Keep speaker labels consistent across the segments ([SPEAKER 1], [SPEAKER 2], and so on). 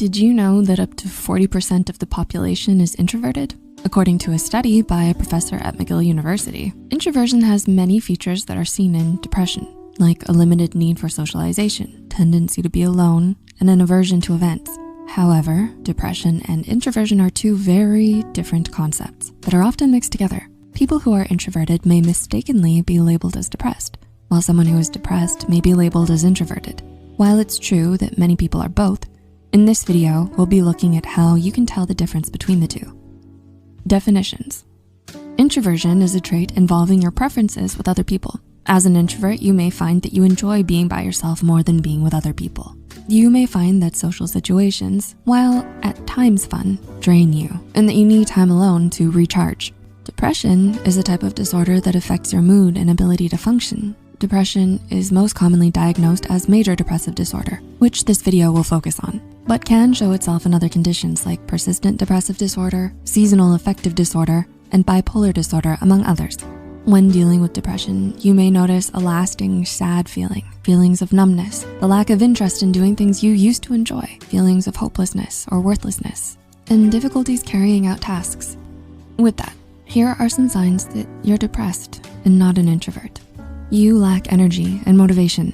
[SPEAKER 1] Did you know that up to 40% of the population is introverted? According to a study by a professor at McGill University, introversion has many features that are seen in depression, like a limited need for socialization, tendency to be alone, and an aversion to events. However, depression and introversion are two very different concepts that are often mixed together. People who are introverted may mistakenly be labeled as depressed, while someone who is depressed may be labeled as introverted. While it's true that many people are both, in this video, we'll be looking at how you can tell the difference between the two. Definitions. Introversion is a trait involving your preferences with other people. As an introvert, you may find that you enjoy being by yourself more than being with other people. You may find that social situations, while at times fun, drain you, and that you need time alone to recharge. Depression is a type of disorder that affects your mood and ability to function. Depression is most commonly diagnosed as major depressive disorder, which this video will focus on, but can show itself in other conditions like persistent depressive disorder, seasonal affective disorder, and bipolar disorder, among others. When dealing with depression, you may notice a lasting sad feeling, feelings of numbness, the lack of interest in doing things you used to enjoy, feelings of hopelessness or worthlessness, and difficulties carrying out tasks. With that, here are some signs that you're depressed and not an introvert. You lack energy and motivation.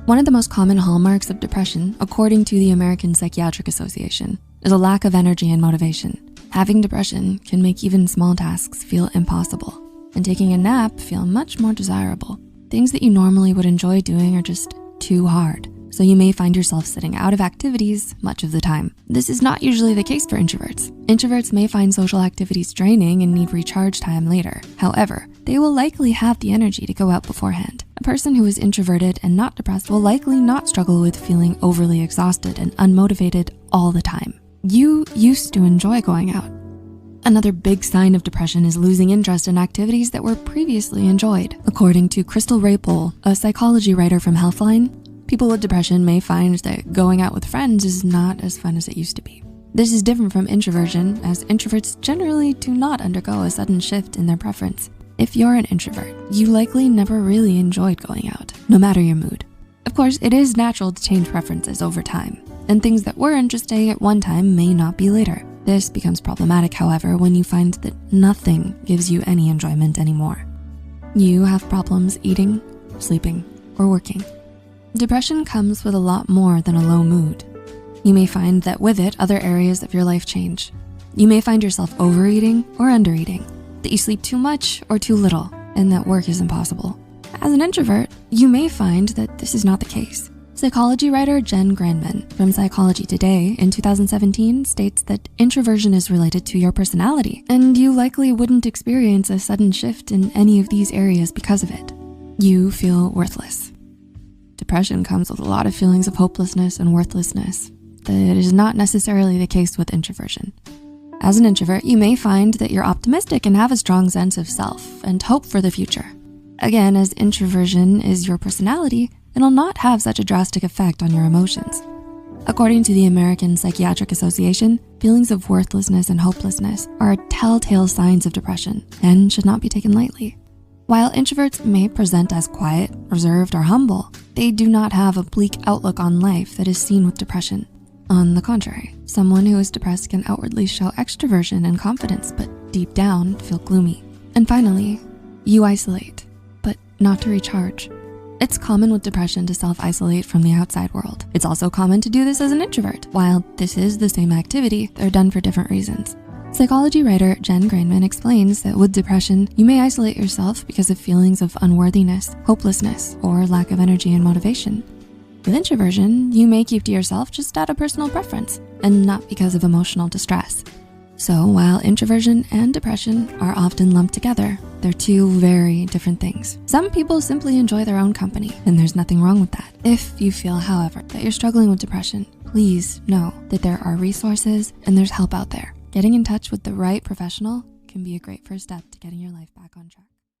[SPEAKER 1] One of the most common hallmarks of depression, according to the American Psychiatric Association, is a lack of energy and motivation. Having depression can make even small tasks feel impossible, and taking a nap feel much more desirable. Things that you normally would enjoy doing are just too hard, so you may find yourself sitting out of activities much of the time. This is not usually the case for introverts. Introverts may find social activities draining and need recharge time later. However, they will likely have the energy to go out beforehand. A person who is introverted and not depressed will likely not struggle with feeling overly exhausted and unmotivated all the time. You used to enjoy going out. Another big sign of depression is losing interest in activities that were previously enjoyed. According to Crystal Rapol, a psychology writer from Healthline, people with depression may find that going out with friends is not as fun as it used to be. This is different from introversion, as introverts generally do not undergo a sudden shift in their preference. If you're an introvert, you likely never really enjoyed going out, no matter your mood. Of course, it is natural to change preferences over time, and things that were interesting at one time may not be later. This becomes problematic, however, when you find that nothing gives you any enjoyment anymore. You have problems eating, sleeping, or working. Depression comes with a lot more than a low mood. You may find that with it, other areas of your life change. You may find yourself overeating or undereating, that you sleep too much or too little, and that work is impossible. As an introvert, you may find that this is not the case. Psychology writer Jen Granman from Psychology Today in 2017 states that introversion is related to your personality, and you likely wouldn't experience a sudden shift in any of these areas because of it. You feel worthless. Depression comes with a lot of feelings of hopelessness and worthlessness. That is not necessarily the case with introversion. As an introvert, you may find that you're optimistic and have a strong sense of self and hope for the future. Again, as introversion is your personality, it'll not have such a drastic effect on your emotions. According to the American Psychiatric Association, feelings of worthlessness and hopelessness are telltale signs of depression and should not be taken lightly. While introverts may present as quiet, reserved, or humble, they do not have a bleak outlook on life that is seen with depression. On the contrary, someone who is depressed can outwardly show extroversion and confidence, but deep down feel gloomy. And finally, you isolate, but not to recharge. It's common with depression to self-isolate from the outside world. It's also common to do this as an introvert. While this is the same activity, they're done for different reasons. Psychology writer Jen Granman explains that with depression, you may isolate yourself because of feelings of unworthiness, hopelessness, or lack of energy and motivation. With introversion, you may keep to yourself just out of personal preference and not because of emotional distress. So while introversion and depression are often lumped together, they're two very different things. Some people simply enjoy their own company, and there's nothing wrong with that. If you feel, however, that you're struggling with depression, please know that there are resources and there's help out there. Getting in touch with the right professional can be a great first step to getting your life back on track.